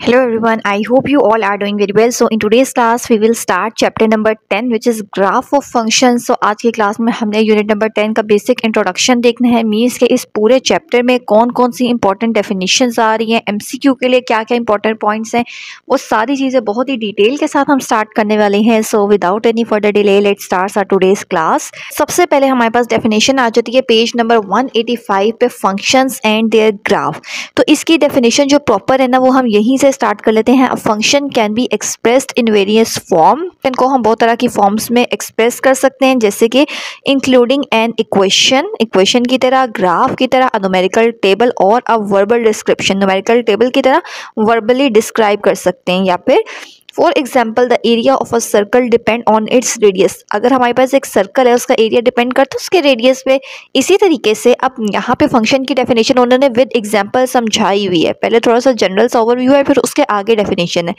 Hello everyone, I hope you all are doing very well. So in today's class we will start chapter number 10 which is graph of functions. So आज की class में हमने unit number 10 का basic introduction देखना है। Means के इस पूरे चैप्टर में कौन कौन सी इंपॉर्टेंट डेफिनेशंस आ रही हैं, एमसीक्यू के लिए क्या क्या इंपॉर्टेंट पॉइंट्स हैं, वो सारी चीज़ें बहुत ही डिटेल के साथ हम स्टार्ट करने वाले हैं। So without any further delay let start our today's class. सबसे पहले हमारे पास डेफिनेशन आ जाती है पेज नंबर 185 पे, फंक्शंस एंड देयर ग्राफ। तो इसकी डेफिनेशन जो प्रॉपर है ना वो हम यहीं से स्टार्ट कर लेते हैं। Function can be expressed in various form, इनको हम बहुत तरह की फॉर्म्स में एक्सप्रेस कर सकते हैं, जैसे कि इंक्लूडिंग एन इक्वेशन की तरह, ग्राफ की तरह, न्यूमेरिकल टेबल और a verbal description, numerical table की तरह वर्बली डिस्क्राइब कर सकते हैं। या फिर for example the area of a circle depend on its radius, अगर हमारे पास एक सर्कल है उसका एरिया डिपेंड करता है उसके रेडियस पे। इसी तरीके से अब यहाँ पे फंक्शन की डेफिनेशन उन्होंने विद एग्जाम्पल समझाई हुई है। पहले थोड़ा सा जनरल सा ओवरव्यू है, फिर उसके आगे डेफिनेशन है।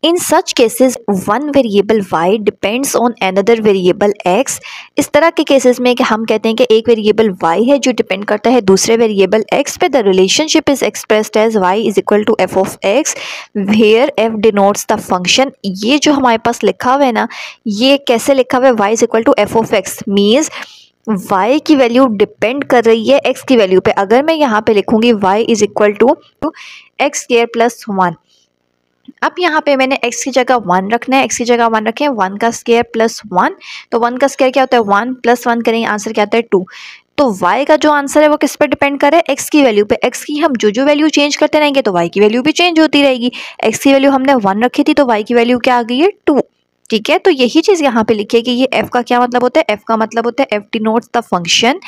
In such cases one variable y depends on another variable x। इस तरह के केसेस में कि हम कहते हैं कि एक वेरिएबल y है जो डिपेंड करता है दूसरे वेरिएबल x पे। The relationship is expressed as y is equal to f of x where f denotes the function. ये जो हमारे पास लिखा हुआ है ना, ये कैसे लिखा हुआ है, y is equal to f of x means y की वैल्यू डिपेंड कर रही है x की वैल्यू पे। अगर मैं यहाँ पे लिखूंगी y is equal to x square plus 1, अब यहाँ पे मैंने x की जगह 1 रखना है, x की जगह 1 रखें, 1 का स्क्वायर प्लस 1, तो 1 का स्क्वायर क्या होता है 1 प्लस 1 करेंगे आंसर क्या आता है 2। तो y का जो आंसर है वो किस पर डिपेंड कर रहा है, x की वैल्यू पे। x की हम जो वैल्यू चेंज करते रहेंगे तो y की वैल्यू भी चेंज होती रहेगी। x की वैल्यू हमने 1 रखी थी तो y की वैल्यू क्या आ गई है 2। ठीक है, तो यही चीज़ यहाँ पे लिखी है कि ये f का क्या मतलब होता है, f का मतलब होता है f denotes the function,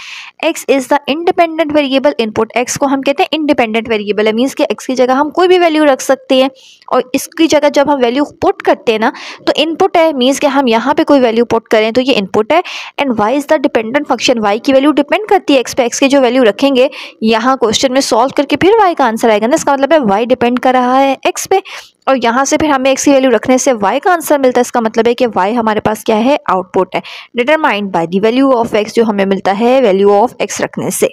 x is the independent variable input. x को हम कहते हैं इंडिपेंडेंट वेरिएबल है, मीन्स कि x की जगह हम कोई भी वैल्यू रख सकते हैं और इसकी जगह जब हम वैल्यू पुट करते हैं ना तो इनपुट है, मीन्स कि हम यहाँ पे कोई वैल्यू पुट करें तो ये इनपुट है। And y is the dependent function, y की वैल्यू डिपेंड करती है x पे। x की जो वैल्यू रखेंगे यहाँ क्वेश्चन में सॉल्व करके फिर y का आंसर आएगा ना, इसका मतलब है y डिपेंड कर रहा है x पे और यहाँ से फिर हमें x की वैल्यू रखने से y का आंसर मिलता है। इसका मतलब है कि y हमारे पास क्या है, आउटपुट है, determined by the value of x, जो हमें मिलता है वैल्यू ऑफ x रखने से।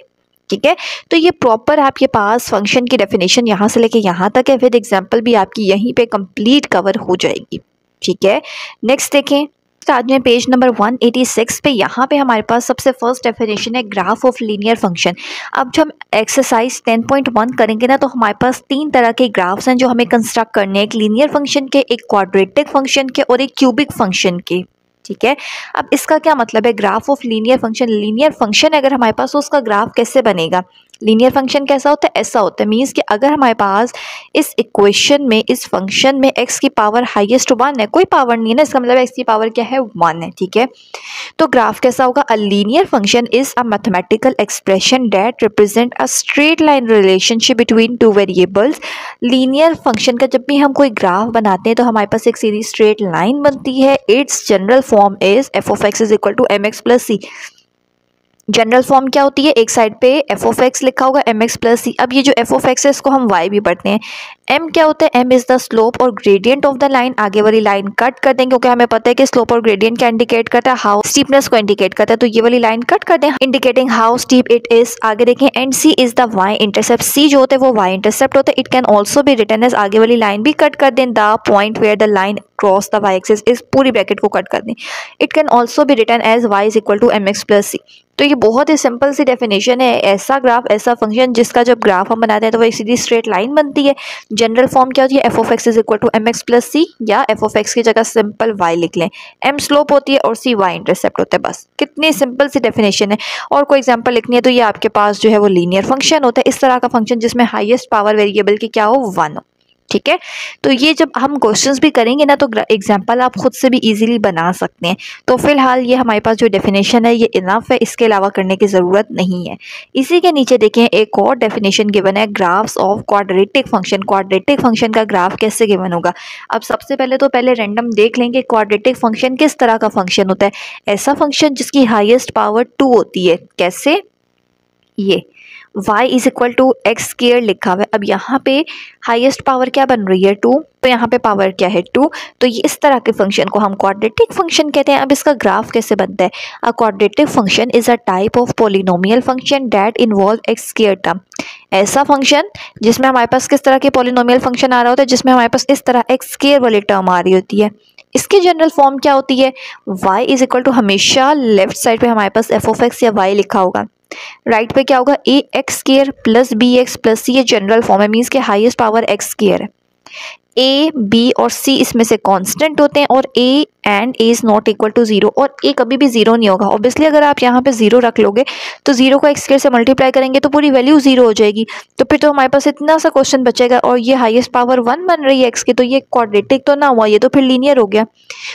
ठीक है, तो ये प्रॉपर आपके पास फंक्शन की डेफिनेशन यहाँ से लेके यहाँ तक है, विद एग्जाम्पल भी आपकी यहीं पे कंप्लीट कवर हो जाएगी। ठीक है, नेक्स्ट देखें आज में पेज नंबर 186 पे, यहाँ पे हमारे पास सबसे फर्स्ट डेफिनेशन है ग्राफ ऑफ लीनियर फंक्शन। अब जब हम एक्सरसाइज 10.1 करेंगे ना तो हमारे पास 3 तरह के ग्राफ्स हैं जो हमें कंस्ट्रक्ट करने हैं, एक लीनियर फंक्शन के, एक क्वाड्रेटिक फंक्शन के और एक क्यूबिक फंक्शन के। ठीक है, अब इसका क्या मतलब है, graph of linear function. Linear function अगर हमारे पास, तो उसका ग्राफ कैसे बनेगा। लीनियर फंक्शन कैसा होता है, ऐसा होता है, मीन्स कि अगर हमारे पास इस इक्वेशन में, इस फंक्शन में x की पावर हाईएस्ट 1 है, कोई पावर नहीं है ना, इसका मतलब x की पावर क्या है 1 है। ठीक है, तो ग्राफ कैसा होगा, a linear function is a mathematical expression that represent a straight line relationship between two variables. Linear function का जब भी हम कोई ग्राफ बनाते हैं तो हमारे पास एक सीधी स्ट्रेट लाइन बनती है। It's general form is f of x is equal to mx plus c। General form क्या होती है, एक साइड पे f ऑफ x लिखा होगा mx प्लस c। अब ये जो f ऑफ x है इसको हम y भी पढ़ते हैं। m क्या होता है, m इज द स्लोप और ग्रेडियंट ऑफ द लाइन। आगे वाली लाइन कट कर देंगे क्योंकि हमें पता है कि स्लोप और ग्रेडियंट क्या इंडिकेट करता है, हाउ स्टीपनेस को इंडिकेट करता है, तो ये वाली लाइन कट कर दें indicating how steep it is. आगे देखें, and c is the y intercept. c जो होता है वो y इंटरसेप्ट होता है। इट कैन ऑल्सो भी रिटन एज, आगे वाली लाइन भी कट कर दें, the point where the line cross the y axis, इस पूरी ब्रैकेट को कट कर दें। इट कैन ऑल्सो भी written as y is equal to mx plus c। तो ये बहुत ही सिंपल सी डेफिनेशन है, ऐसा ग्राफ, ऐसा फंक्शन जिसका जब ग्राफ हम बनाते हैं तो वो एक सीधी स्ट्रेट लाइन बनती है। जनरल फॉर्म क्या होती है, f of x is equal to mx plus c, या f ऑफ x की जगह सिंपल y लिख लें। m स्लोप होती है और c y इंटरसेप्ट होता है। बस कितनी सिंपल सी डेफिनेशन है। और कोई एग्जांपल लिखनी है तो ये आपके पास जो है वो लीनियर फंक्शन होता है, इस तरह का फंक्शन जिसमें हाईएस्ट पावर वेरिएबल की क्या हो 1 हो। ठीक है, तो ये जब हम क्वेश्चंस भी करेंगे ना तो एग्जांपल आप खुद से भी इजीली बना सकते हैं। तो फिलहाल ये हमारे पास जो डेफिनेशन है ये इनफ है, इसके अलावा करने की ज़रूरत नहीं है। इसी के नीचे देखें एक और डेफिनेशन गिवन है, graphs of quadratic function. Quadratic function का ग्राफ कैसे गिवन होगा। अब सबसे पहले तो रैंडम देख लेंगे क्वाड्रेटिक फंक्शन किस तरह का फंक्शन होता है। ऐसा फंक्शन जिसकी हाईएस्ट पावर 2 होती है। कैसे, ये y is equal to x square लिखा हुआ है। अब यहाँ पे हाईएस्ट पावर क्या बन रही है 2, तो यहाँ पे पावर क्या है 2, तो ये इस तरह के फंक्शन को हम क्वाड्रेटिक फंक्शन कहते हैं। अब इसका ग्राफ कैसे बनता है, अ quadratic function is a type of polynomial function that involve x square term. ऐसा फंक्शन जिसमें हमारे पास किस तरह के पॉलिनोमियल फंक्शन आ रहा होता है, जिसमें हमारे पास इस तरह एक्स स्क्वायर वाली टर्म आ रही होती है। इसकी जनरल फॉर्म क्या होती है, y इज इक्वल टू हमेशा लेफ्ट साइड पे हमारे पास एफ ऑफ एक्स या y लिखा होगा, राइट पे क्या होगा A X square plus B X plus C, ये जनरल फॉर्म है, मीन्स के हाईएस्ट पावर एक्स स्क्वायर है। ए बी और सी इसमें से कांस्टेंट होते हैं और a and a is not equal to zero, और ए कभी भी जीरो नहीं होगा। ऑब्वियसली अगर आप यहाँ पे जीरो रख लोगे तो जीरो को एक्स स्क्वायर से मल्टीप्लाई करेंगे तो पूरी वैल्यू जीरो हो जाएगी, तो फिर तो हमारे पास इतना सा क्वेश्चन बचेगा, और ये हाईएस्ट पावर 1 बन रही है एक्स की, तो ये क्वाड्रेटिक तो ना हुआ, ये तो फिर लीनियर हो गया।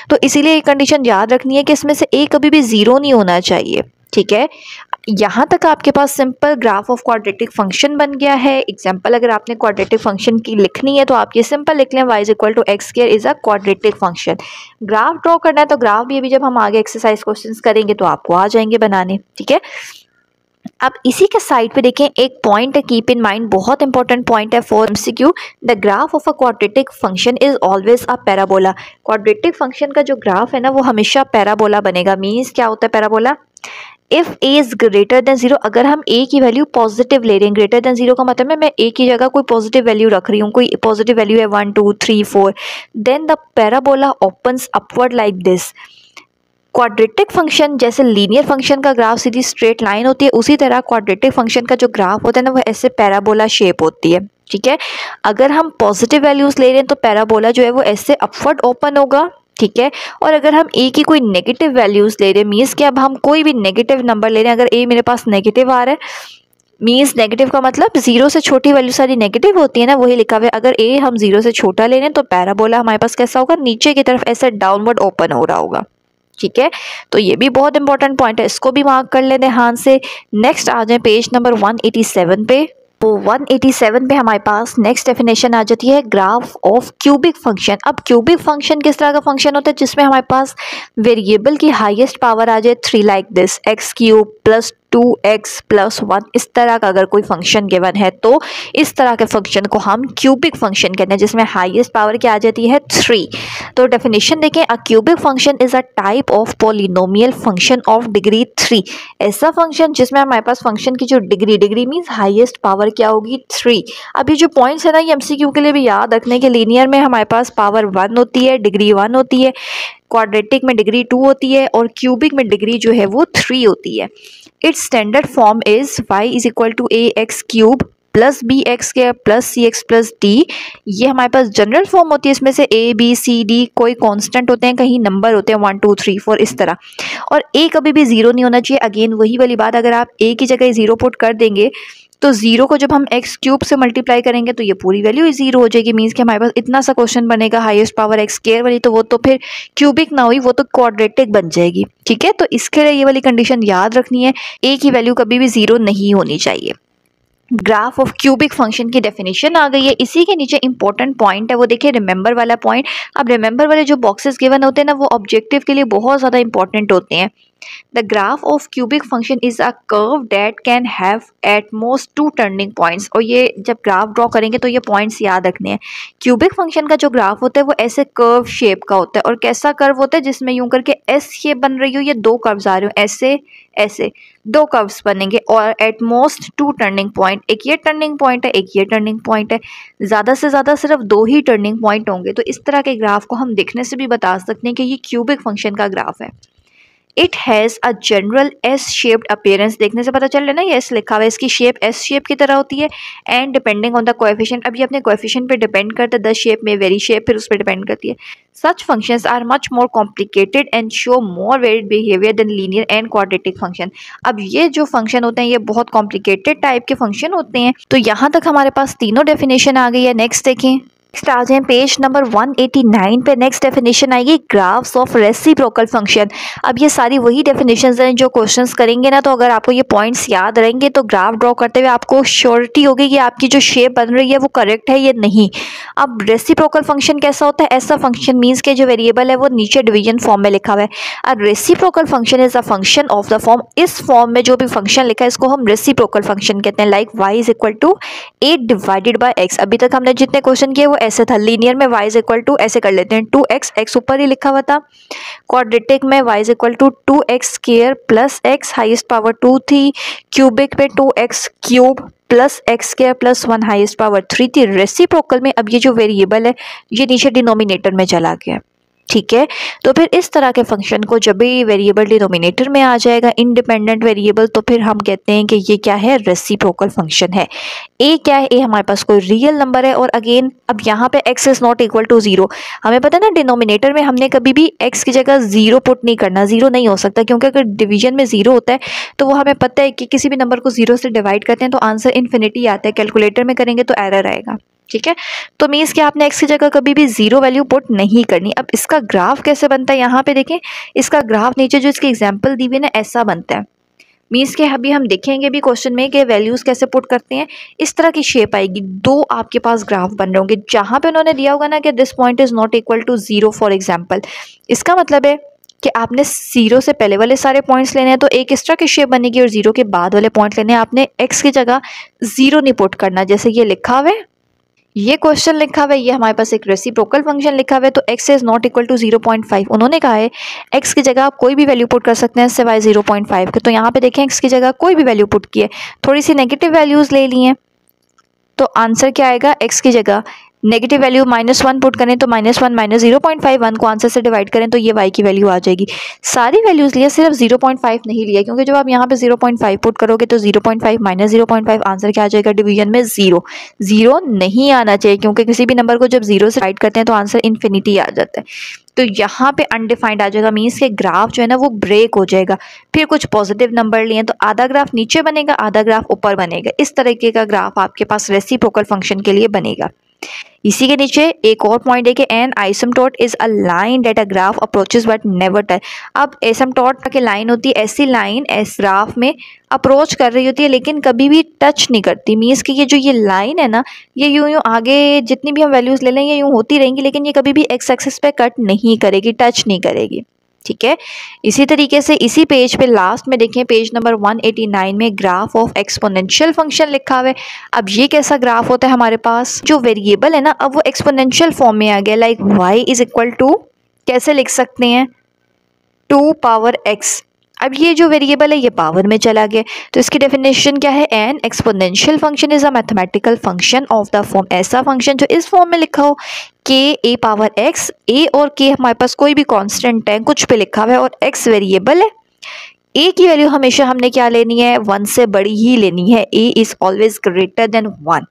तो इसीलिए ये कंडीशन याद रखनी है कि इसमें से ए कभी भी जीरो नहीं होना चाहिए, ठीक है। यहाँ तक आपके पास simple graph of quadratic function बन गया है। एग्जांपल अगर आपने क्वाड्रेटिक फंक्शन की लिखनी है तो आप ये सिंपल लिख लें, y is equal to x square is a quadratic function. Graph draw करना है तो ग्राफ भी अभी जब हम आगे एक्सरसाइज क्वेश्चंस करेंगे तो आपको आ जाएंगे बनाने, ठीक है। अब इसी के साइड पे देखें, एक पॉइंट है, कीप इन माइंड, बहुत इंपॉर्टेंट पॉइंट है for MCQ. The graph of a quadratic function is always a parabola. Quadratic function का जो ग्राफ है ना वो हमेशा पैराबोला बनेगा। मीन्स क्या होता है parabola, if a is greater than zero, अगर हम a की वैल्यू पॉजिटिव ले रहे हैं, ग्रेटर देन जीरो का मतलब है मैं a की जगह कोई पॉजिटिव वैल्यू रख रही हूँ, कोई पॉजिटिव वैल्यू है 1 2 3 4, then the parabola opens upward like this. Quadratic function जैसे लीनियर फंक्शन का ग्राफ सीधी स्ट्रेट लाइन होती है, उसी तरह क्वाड्रेटिक फंक्शन का जो ग्राफ होता है ना वो ऐसे पैराबोला शेप होती है, ठीक है। अगर हम पॉजिटिव वैल्यूज ले रहे हैं तो पैराबोला जो है वो ऐसे अपवर्ड ओपन होगा, ठीक है। और अगर हम a की कोई नेगेटिव वैल्यूज ले रहे हैं, मीन्स कि अब हम कोई भी नेगेटिव नंबर ले रहे हैं, अगर a मेरे पास नेगेटिव आ रहा है, मीन्स नेगेटिव का मतलब जीरो से छोटी वैल्यू सारी नेगेटिव होती है ना, वही लिखा हुआ है। अगर a हम जीरो से छोटा ले रहे हैं तो पैराबोला हमारे पास कैसा होगा, नीचे की तरफ ऐसे डाउनवर्ड ओपन हो रहा होगा, ठीक है। तो ये भी बहुत इंपॉर्टेंट पॉइंट है, इसको भी मार्क कर लेते हैं ध्यान से। नेक्स्ट आ जाए पेज नंबर 187 पे। तो 187 पे हमारे पास नेक्स्ट डेफिनेशन आ जाती है ग्राफ ऑफ क्यूबिक फंक्शन। अब क्यूबिक फंक्शन किस तरह का फंक्शन होता है, जिसमें हमारे पास वेरिएबल की हाईएस्ट पावर आ जाए 3 like this, x cube plus 2x plus 1, इस तरह का अगर कोई फंक्शन गिवन है तो इस तरह के फंक्शन को हम क्यूबिक फंक्शन कहते हैं, जिसमें हाईएस्ट पावर क्या आ जाती है 3। तो डेफिनेशन देखें, a cubic function is a type of polynomial function of degree 3। ऐसा फंक्शन जिसमें हमारे पास फंक्शन की जो डिग्री मीन्स हाईएस्ट पावर क्या होगी 3। अब ये जो पॉइंट्स है ना ये एमसीक्यू के लिए भी याद रखने के, लीनियर में हमारे पास पावर 1 होती है, डिग्री 1 होती है, क्वाड्रेटिक में डिग्री 2 होती है, और क्यूबिक में डिग्री जो है वो 3 होती है। It's standard form is y is equal to a x cube plus B x square plus c x plus d. ये हमारे पास जनरल फॉर्म होती है, इसमें से a b c d कोई कांस्टेंट होते हैं, कहीं नंबर होते हैं 1 2 3 4 इस तरह, और a कभी भी जीरो नहीं होना चाहिए। अगेन वही वाली बात, अगर आप a की जगह जीरो पुट कर देंगे तो जीरो को जब हम एक्स क्यूब से मल्टीप्लाई करेंगे तो ये पूरी वैल्यू जीरो हो जाएगी। मीन्स कि हमारे पास इतना सा क्वेश्चन बनेगा हाईएस्ट पावर एक्स स्क्वायर वाली, तो वो तो फिर क्यूबिक ना हुई, वो तो क्वाड्रेटिक बन जाएगी, ठीक है। तो इसके लिए ये वाली कंडीशन याद रखनी है, ए की वैल्यू कभी भी जीरो नहीं होनी चाहिए। ग्राफ ऑफ क्यूबिक फंक्शन की डेफिनेशन आ गई है। इसी के नीचे इंपॉर्टेंट पॉइंट है वो देखिए रिमेंबर वाला पॉइंट। अब रिमेंबर वाले जो बॉक्सेस गिवन होते हैं ना वो ऑब्जेक्टिव के लिए बहुत ज़्यादा इंपॉर्टेंट होते हैं। The graph of cubic function is a curve that can have at most 2 turning points। और ये जब ग्राफ ड्रॉ करेंगे तो ये पॉइंट्स याद रखने हैं। क्यूबिक फंक्शन का जो ग्राफ होता है वो ऐसे कर्व शेप का होता है, और कैसा कर्व होता है जिसमें यूं करके एस शेप बन रही हो, ये 2 कर्व्स आ रहे हो, ऐसे ऐसे 2 कर्व्स बनेंगे, और एट मोस्ट 2 टर्निंग पॉइंट, एक ये टर्निंग पॉइंट है, एक ये टर्निंग पॉइंट है, ज़्यादा से ज़्यादा सिर्फ 2 ही टर्निंग पॉइंट होंगे। तो इस तरह के ग्राफ को हम देखने से भी बता सकते हैं कि ये क्यूबिक फंक्शन का ग्राफ है। It has a general S shaped appearance, देखने से पता चल रहा है ना ये एस लिखा हुआ है, इसकी शेप एस शेप की तरह होती है। And depending on the coefficient, अब ये अपने कोएफिशिएंट पे डिपेंड करता है, द शेप में वेरी शेप फिर उस पर डिपेंड करती है। Such functions are much more complicated and show more varied behaviour than linear and quadratic function. अब ये जो फंक्शन होते हैं ये बहुत कॉम्प्लिकेटेड टाइप के फंक्शन होते हैं। तो यहाँ तक हमारे पास तीनों डेफिनेशन आ गई है। नेक्स्ट देखें, नेक्स्ट आ जाए पेज नंबर 189 पे। नेक्स्ट डेफिनेशन आएगी ग्राफ्स ऑफ रेसिप्रोकल फंक्शन। अब ये सारी वही डेफिनेशंस हैं जो क्वेश्चंस करेंगे ना, तो अगर आपको ये पॉइंट्स याद रहेंगे तो ग्राफ ड्रॉ करते हुए आपको श्योरिटी होगी कि आपकी जो शेप बन रही है वो करेक्ट है या नहीं। अब रेसिप्रोकल फंक्शन कैसा होता है, ऐसा फंक्शन मीन्स के जो वेरिएबल है वो नीचे डिवीजन फॉर्म में लिखा हुआ है। अब reciprocal function is a function of the form, इस फॉर्म में जो भी फंक्शन लिखा है इसको हम रेसिप्रोकल फंक्शन कहते हैं। Like y is equal to 8 divided by x। अभी तक हमने जितने क्वेश्चन किए वो ऐसे था। लीनियर में y इज इक्वल टू ऐसे कर लेते हैं 2x, x ऊपर ही लिखा हुआ था। क्वाड्रेटिक में y is equal to 2x square plus x, highest power 2 थी। क्यूबिक में 2x cube plus x square plus 1 highest power 3 थी। रेसिप्रोकल में अब ये जो वेरिएबल है ये नीचे डिनोमिनेटर में चला गया, ठीक है। तो फिर इस तरह के फंक्शन को जब भी वेरिएबल डिनोमिनेटर में आ जाएगा इंडिपेंडेंट वेरिएबल, तो फिर हम कहते हैं कि ये क्या है, रेसिप्रोकल फंक्शन है। ए क्या है, ए हमारे पास कोई रियल नंबर है और अगेन अब यहाँ पे x is not equal to 0। हमें पता है ना डिनोमिनेटर में हमने कभी भी x की जगह 0 पुट नहीं करना, 0 नहीं हो सकता, क्योंकि अगर डिवीजन में 0 होता है तो वो हमें पता है कि किसी भी नंबर को 0 से डिवाइड करते हैं तो आंसर इन्फिनिटी आता है, कैलकुलेटर में करेंगे तो एरर आएगा, ठीक है। तो मीन्स कि आपने x की जगह कभी भी 0 वैल्यू पुट नहीं करनी। अब इसका ग्राफ कैसे बनता है, यहाँ पे देखें, इसका ग्राफ नीचे जो इसकी एग्जांपल दी हुई है ना ऐसा बनता है। मीन्स कि अभी हम देखेंगे भी क्वेश्चन में कि वैल्यूज कैसे पुट करते हैं, इस तरह की शेप आएगी। दो आपके पास ग्राफ बन रहे होंगे, जहाँ पे उन्होंने दिया होगा ना कि this point is not equal to 0 for example, इसका मतलब है कि आपने 0 से पहले वाले सारे पॉइंट्स लेने हैं तो एक इस तरह की शेप बनेगी, और 0 के बाद वाले पॉइंट लेने हैं। आपने x की जगह 0 नहीं पुट करना, जैसे ये लिखा हुआ है, ये क्वेश्चन लिखा हुआ है, ये हमारे पास एक रेसिप्रोकल फंक्शन लिखा हुआ है, तो x is not equal to 0.5। उन्होंने कहा है x की जगह आप कोई भी वैल्यू पुट कर सकते हैं सिवाय 0.5 के। तो यहाँ पे देखें x की जगह कोई भी वैल्यू पुट की है, थोड़ी सी नेगेटिव वैल्यूज ले ली हैं, तो आंसर क्या आएगा, x की जगह नेगेटिव वैल्यू -1 पुट करें तो -1 -0.5, 1 को आंसर से डिवाइड करें तो ये y की वैल्यू आ जाएगी। सारी वैल्यूज लिया, सिर्फ 0.5 नहीं लिया, क्योंकि जब आप यहाँ पे 0.5 पुट करोगे तो 0.5 -0.5 आंसर क्या आ जाएगा, डिवीजन में 0 नहीं आना चाहिए, क्योंकि किसी भी नंबर को जब 0 से डिवाइड करते हैं तो आंसर इन्फिनिटी आ जाता है। तो यहाँ पे अनडिफाइंड आ जाएगा, मीन्स के ग्राफ जो है ना वो ब्रेक हो जाएगा। फिर कुछ पॉजिटिव नंबर लिए तो आधा ग्राफ नीचे बनेगा, आधा ग्राफ ऊपर बनेगा। इस तरीके का ग्राफ आपके पास रेसिप्रोकल फंक्शन के लिए बनेगा। इसी के नीचे एक और पॉइंट है कि an asymptote is a line that a graph approaches but never touch. अब एसिम्पटोट की लाइन होती है, ऐसी लाइन इस ग्राफ में अप्रोच कर रही होती है लेकिन कभी भी टच नहीं करती। मीन्स कि ये जो ये लाइन है ना, ये यूं आगे जितनी भी हम वैल्यूज ले लें ये यूं होती रहेंगी, लेकिन ये कभी भी एक्स एक्सिस पे कट नहीं करेगी, टच नहीं करेगी, ठीक है। इसी तरीके से इसी पेज पे लास्ट में देखें, पेज नंबर 189 में ग्राफ ऑफ एक्सपोनेंशियल फंक्शन लिखा हुआ है। अब ये कैसा ग्राफ होता है, हमारे पास जो वेरिएबल है ना अब वो एक्सपोनेंशियल फॉर्म में आ गया, like y is equal to, कैसे लिख सकते हैं, 2 पावर x। अब ये जो वेरिएबल है ये पावर में चला गया, तो इसकी डेफिनेशन क्या है, N exponential function is a mathematical function of the form, ऐसा फंक्शन जो इस फॉर्म में लिखा हो के ए पावर एक्स, ए और के हमारे पास कोई भी कांस्टेंट है, कुछ पे लिखा हुआ है, और एक्स वेरिएबल है। ए की वैल्यू हमेशा हमने क्या लेनी है, 1 से बड़ी ही लेनी है, ए इज ऑलवेज ग्रेटर देन 1।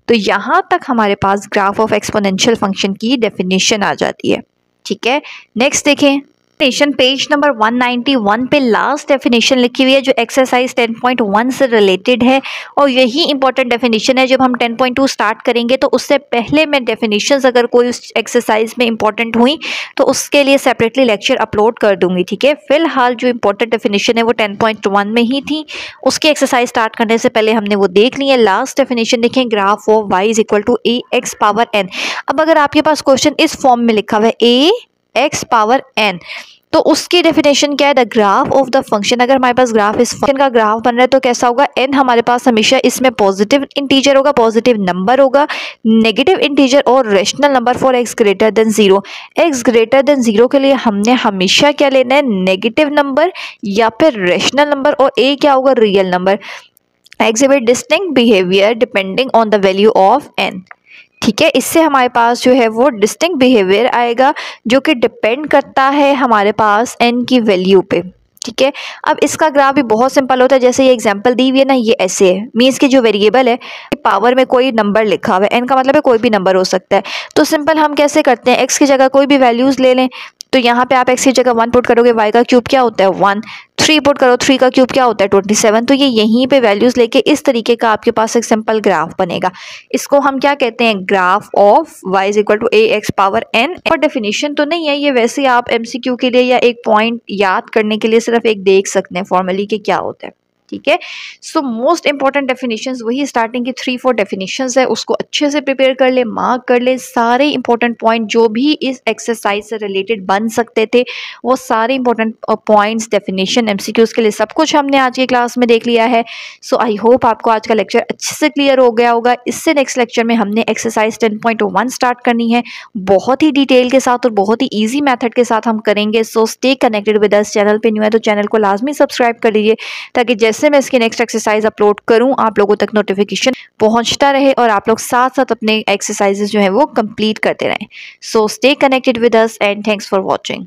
तो यहाँ तक हमारे पास ग्राफ ऑफ एक्सपोनेंशियल फंक्शन की डेफिनेशन आ जाती है, ठीक है। नेक्स्ट देखें, डेफिनेशन पेज नंबर 191 पे लास्ट डेफिनेशन लिखी हुई है जो एक्सरसाइज 10.1 से रिलेटेड है, और यही इंपॉर्टेंट डेफिनेशन है। जब हम 10.2 स्टार्ट करेंगे तो उससे पहले मैं डेफिनेशंस अगर कोई उस एक्सरसाइज में इंपॉर्टेंट हुई तो उसके लिए सेपरेटली लेक्चर अपलोड कर दूंगी, ठीक है। फिलहाल जो इंपॉर्टेंट डेफिनेशन है वो 10.1 में ही थी, उसकी एक्सरसाइज स्टार्ट करने से पहले हमने वो देख ली है। लास्ट डेफिनेशन देखें, graph of y is equal to a x power n. अब अगर आपके पास क्वेश्चन इस फॉर्म में लिखा हुआ है ए एक्स पावर एन, तो उसकी डेफिनेशन क्या है, the graph of the function. अगर हमारे पास ग्राफ इस फंक्शन का ग्राफ बन रहा है तो कैसा होगा, एन हमारे पास हमेशा इसमें पॉजिटिव इंटीजर होगा, पॉजिटिव नंबर होगा, नेगेटिव इंटीजर और rational number for x greater than 0। X greater than 0 के लिए हमने हमेशा क्या लेना है, नेगेटिव नंबर या फिर रेशनल नंबर, और ए क्या होगा, real number. Exhibit distinct behaviour depending on the value of n, ठीक है। इससे हमारे पास जो है वो डिस्टिंक्ट बिहेवियर आएगा जो कि डिपेंड करता है हमारे पास एन की वैल्यू पे, ठीक है। अब इसका ग्राफ भी बहुत सिंपल होता है, जैसे ये एग्जांपल दी हुई है ना, ये ऐसे है। मीन्स की जो वेरिएबल है पावर में कोई नंबर लिखा हुआ है, एन का मतलब है कोई भी नंबर हो सकता है। तो सिंपल हम कैसे करते हैं, एक्स की जगह कोई भी वैल्यूज ले लें, तो यहाँ पे आप एक्स की जगह 1 पुट करोगे, वाई का क्यूब क्या होता है 1, 3 पुट करो, 3 का क्यूब क्या होता है 27। तो ये यहीं पे वैल्यूज लेके इस तरीके का आपके पास एक सिंपल ग्राफ बनेगा। इसको हम क्या कहते हैं, graph of y is equal to a x power n. और डेफिनेशन तो नहीं है ये, वैसे आप MCQ के लिए या एक पॉइंट याद करने के लिए सिर्फ एक देख सकते हैं फॉर्मली कि क्या होता है, ठीक है। सो मोस्ट इंपॉर्टेंट डेफिनेशंस वही स्टार्टिंग की 3-4 डेफिनेशंस है, उसको अच्छे से प्रिपेयर कर ले, मार्क कर ले। सारे इंपॉर्टेंट पॉइंट जो भी इस एक्सरसाइज से रिलेटेड बन सकते थे वो सारे इंपॉर्टेंट पॉइंट्स, डेफिनेशन, MCQs के लिए सब कुछ हमने आज की क्लास में देख लिया है। सो आई होप आपको आज का लेक्चर अच्छे से क्लियर हो गया होगा। इससे नेक्स्ट लेक्चर में हमने एक्सरसाइज 10.1 स्टार्ट करनी है, बहुत ही डिटेल के साथ और बहुत ही ईजी मैथड के साथ हम करेंगे। So stay connected with us. Channel पे न्यू है तो चैनल को लाजमी सब्सक्राइब कर लीजिए, ताकि जैसे मैं इसकी नेक्स्ट एक्सरसाइज अपलोड करूँ आप लोगों तक नोटिफिकेशन पहुंचता रहे और आप लोग साथ साथ अपने एक्सरसाइजेज जो है वो कंप्लीट करते रहें। So stay connected with us and thanks for watching.